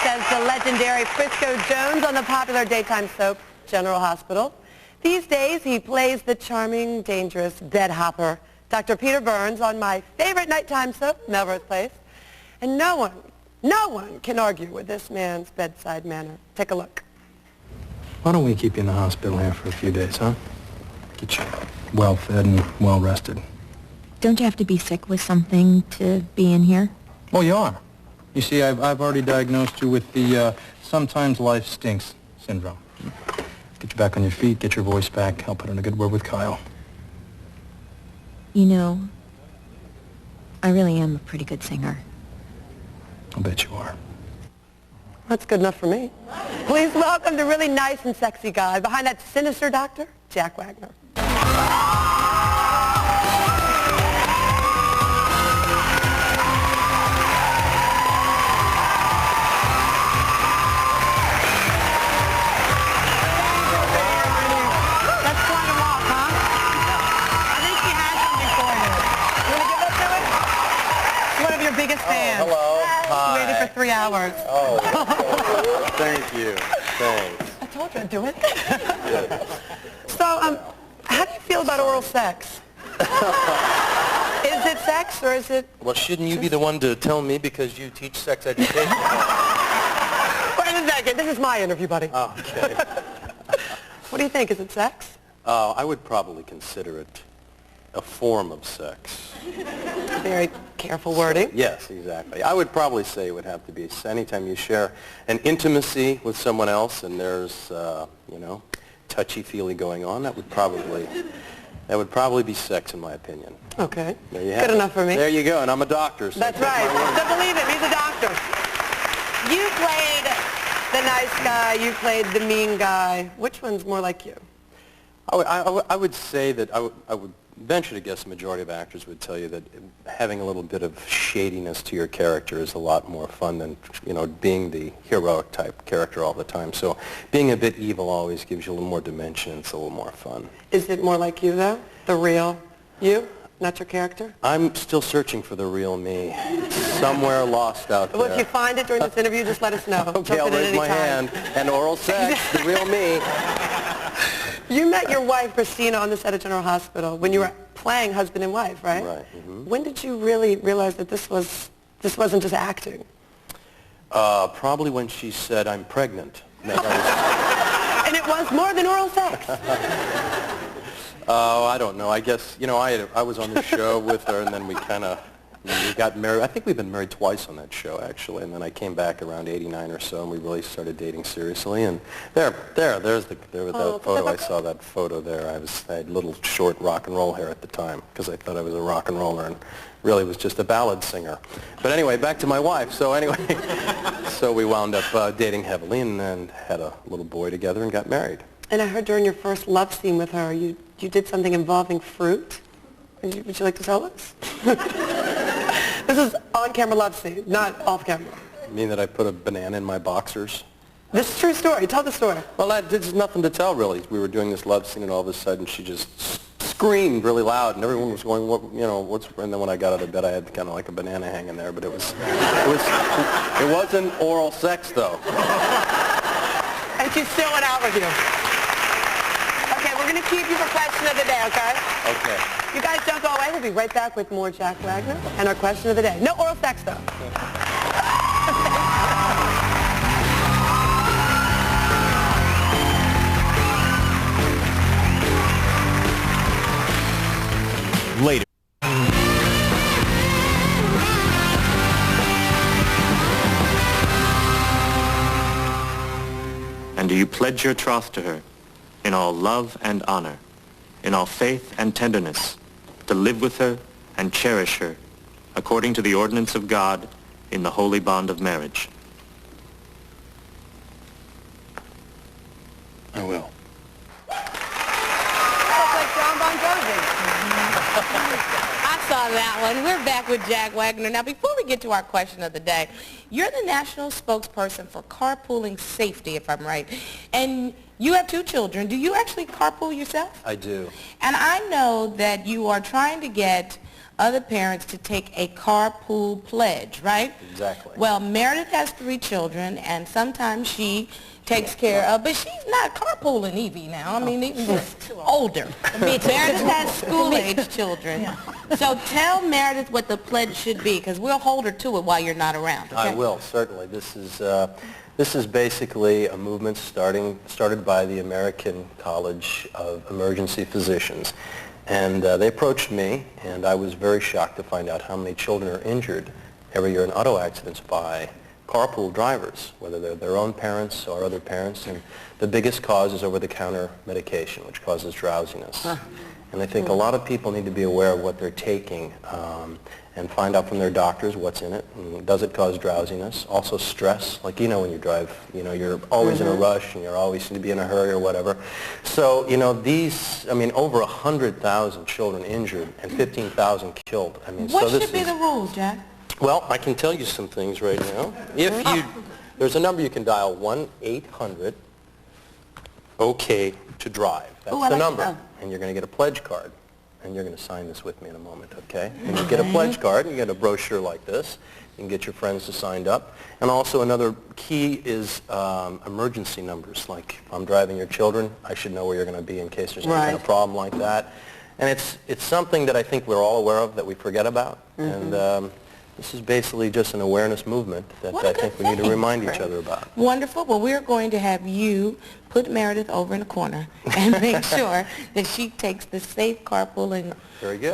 as the legendary Frisco Jones on the popular daytime soap General Hospital. These days, he plays the charming, dangerous bed hopper, Dr. Peter Burns, on my favorite nighttime soap, Melrose Place. And no one can argue with this man's bedside manner. Take a look. Why don't we keep you in the hospital here for a few days, huh? Get you well fed and well rested. Don't you have to be sick with something to be in here? Oh, you are. You see, I've already diagnosed you with the sometimes life stinks syndrome. Get you back on your feet, get your voice back. I'll put in a good word with Kyle. You know, I really am a pretty good singer. I'll bet you are. That's good enough for me. Please welcome the really nice and sexy guy behind that sinister doctor, Jack Wagner. Biggest fan. Oh, hello. Hi. Waited for 3 hours. Oh, thank you. Thanks. I told you I'd do it. So, how do you feel about oral sex? Is it sex or is it... Well, shouldn't you be the one to tell me because you teach sex education? Wait a second. This is my interview, buddy. Oh, okay. What do you think? Is it sex? I would probably consider it a form of sex. Very careful wording. Yes, exactly. I would probably say it would have to be anytime you share an intimacy with someone else and there's, you know, touchy-feely going on, that would probably be sex in my opinion. Okay. There you have Good it. enough for me. There you go, and I'm a doctor. So that's right. Don't believe him. He's a doctor. You played the nice guy. You played the mean guy. Which one's more like you? I would say that I would venture to guess the majority of actors would tell you that having a little bit of shadiness to your character is a lot more fun than, you know, being the heroic type character all the time. So being a bit evil always gives you a little more dimension. It's a little more fun. Is it more like you, though? The real you? Not your character? I'm still searching for the real me. It's somewhere lost out there. Well, if you find it during this interview, just let us know. Okay, I'll raise my hand. And oral sex, the real me. You met your wife, Christina, on the set of General Hospital when you were playing husband and wife, right? Right. Mm-hmm. When did you really realize that this wasn't just acting? Probably when she said, "I'm pregnant." And it was more than oral sex. Oh, I don't know. I guess, you know, I was on the show with her, and then we got married. I think we've been married twice on that show, actually. And then I came back around '89 or so, and we really started dating seriously. And there's that photo. I saw that photo there. I had little short rock and roll hair at the time because I thought I was a rock and roller and really was just a ballad singer. But anyway, back to my wife. So anyway, so we wound up dating heavily and then had a little boy together and got married. And I heard during your first love scene with her, you did something involving fruit. Would you like to tell us? This is on-camera love scene, not off-camera. You mean that I put a banana in my boxers? This is a true story. Tell the story. Well, there's nothing to tell, really. We were doing this love scene, and all of a sudden she just screamed really loud, and everyone was going, "What? You know, what's?" And then when I got out of bed, I had kind of like a banana hanging there, but it wasn't oral sex, though. And she still went out with you. Okay, we're going to keep you for question of the day, okay? Okay. You guys don't go away. We'll be right back with more Jack Wagner and our question of the day. No oral sex, though. Later. And do you pledge your troth to her in all love and honor, in all faith and tenderness, to live with her and cherish her according to the ordinance of God in the holy bond of marriage? I will. That's like John Bon Jovi. I saw that one. We're back with Jack Wagner. Now, before we get to our question of the day, you're the national spokesperson for carpooling safety, if I'm right. And you have 2 children. Do you actually carpool yourself? I do. And I know that you are trying to get other parents to take a carpool pledge, right? Exactly. Well, Meredith has 3 children, and sometimes she takes care of, but she's not carpooling Evie now. I mean, Evie's older. Meredith has school-age children. So tell Meredith what the pledge should be, because we'll hold her to it while you're not around. Okay? I will, certainly. This is basically a movement started by the American College of Emergency Physicians. And they approached me, and I was very shocked to find out how many children are injured every year in auto accidents by carpool drivers, whether they're their own parents or other parents. And the biggest cause is over-the-counter medication, which causes drowsiness. And I think a lot of people need to be aware of what they're taking and find out from their doctors what's in it. And does it cause drowsiness? Also stress, like when you drive, you're always in a rush and you're always seem to be in a hurry or whatever. So, over 100,000 children injured and 15,000 killed. What should be the rules, Jack? Well, I can tell you some things right now. There's a number you can dial, 1-800-OK to drive. That's the number. And you're going to get a pledge card. And you're going to sign this with me in a moment, okay? And you get a pledge card, and you get a brochure like this. You can get your friends to sign up. And also another key is emergency numbers. Like if I'm driving your children, I should know where you're going to be in case there's any kind of problem like that. And it's something that I think we're all aware of that we forget about. And this is basically just an awareness movement that I think we need to remind each other about. Wonderful. Well, we're going to have you put Meredith over in the corner and make sure that she takes the safe carpooling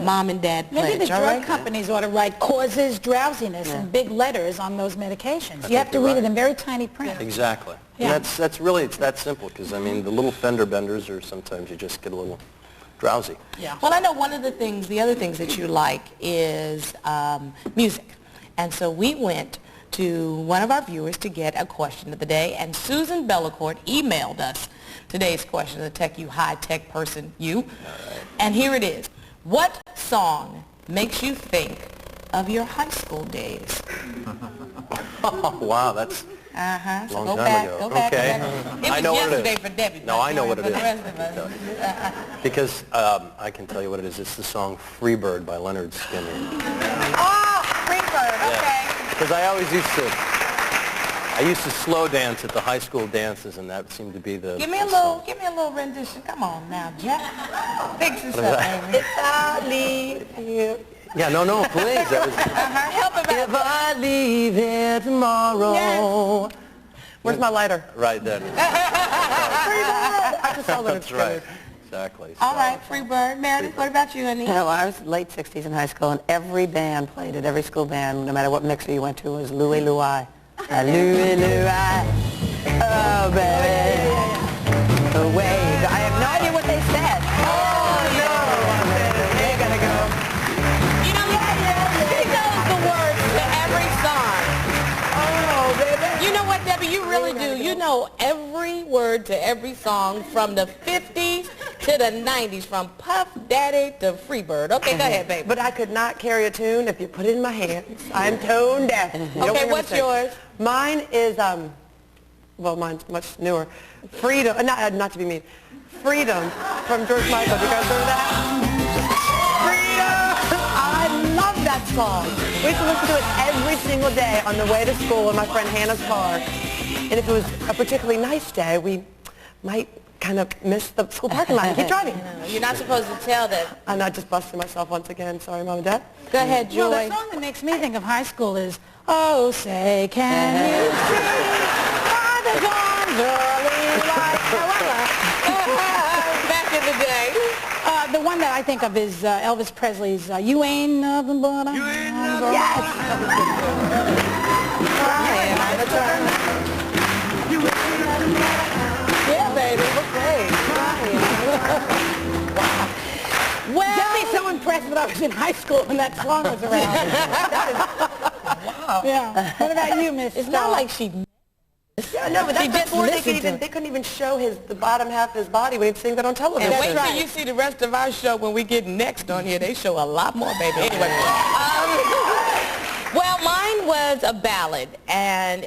mom and dad pledge. Maybe the drug companies ought to write causes drowsiness in big letters on those medications. You have to read it in very tiny print. Exactly. Yeah. And that's really, it's that simple because, the little fender benders are sometimes you just get a little drowsy. Yeah. Well, I know one of the other things that you like is music. And so we went to one of our viewers to get a question of the day, and Susan Bellacourt emailed us today's question, the Tech You high-tech person, you. And here it is. What song makes you think of your high school days? Oh, wow, that's a long time ago. Go back. Okay. It was I know yesterday what it is. for Debbie. No, I know what it is. For the rest of us. Because I can tell you what it is. It's the song Freebird by Leonard Skinner. Oh, Freebird, okay. Because I used to slow dance at the high school dances, and that seemed to be the Give me a little rendition. Come on now, Jack. Fix this up, baby. If I leave here. Yeah, no, please. That was, Help him out. If I leave here tomorrow. Yes. Where's my lighter? right then. I just saw Leonard That's right. Skinner. Exactly. All right, Freebird. Meredith, what about you, honey? Well, I was late 60s in high school, and every band played it. Every school band, no matter what mixer you went to, was Louie Louie. Louie Louie. Oh, baby. Away. I have no idea what they said. Oh, no. They gotta go. You know, she knows the words to every song. Oh, baby. You know what, Debbie? You really do. You know every word to every song from the 50s to the 90s, from Puff Daddy to Freebird. Okay, go ahead, baby. But I could not carry a tune if you put it in my hands. I'm tone deaf. Okay, what's yours? Mine is, well, mine's much newer. Freedom, not to be mean. Freedom from George Michael. Do you guys remember that? Freedom! I love that song. We used to listen to it every single day on the way to school in my friend Hannah's car. And if it was a particularly nice day, we might kind of miss the school parking lot and keep driving. You're not supposed to tell that. I'm not just busting myself once again. Sorry, Mom and Dad. Go ahead, Joy. Well, the song that makes me think of high school is, oh, say, can you see by the dawn's early light? Back in the day. The one that I think of is Elvis Presley's, you ain't nothing but a... Yes! That's right. Yeah, baby. Okay. Well, Debbie's so impressed that I was in high school when that song was around. Wow. Yeah. What about you, Miss? It's not like she... Yeah, no, but that's She just before they listened to- couldn't even show the bottom half of his body when he'd sing that on television. And wait till you see the rest of our show when we get next on here. They show a lot more, baby. Anyway. Well, Well, mine was a ballad, and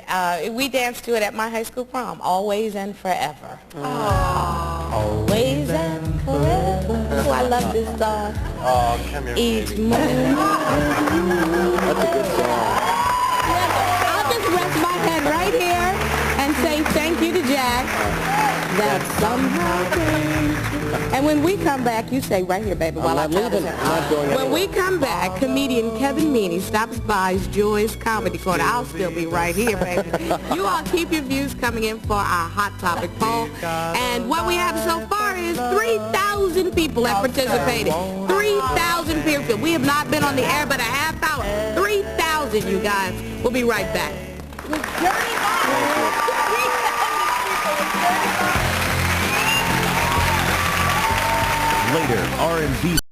we danced to it at my high school prom, Always and Forever. Always and forever. Oh, I love this song. Oh, come here, Each baby. morning. That's a good song. I'll just rest my head right here and say thank you to Jack. That somehow changed. And when we come back, you say right here, baby, while I tell this. When we come back, comedian Kevin Meaney stops by Joy's Comedy Corner. I'll still be right here, baby. You all keep your views coming in for our Hot Topic poll. And what we have so far is 3,000 people have participated. 3,000 people. We have not been on the air but a half hour. 3,000, you guys. We'll be right back. Later, R&B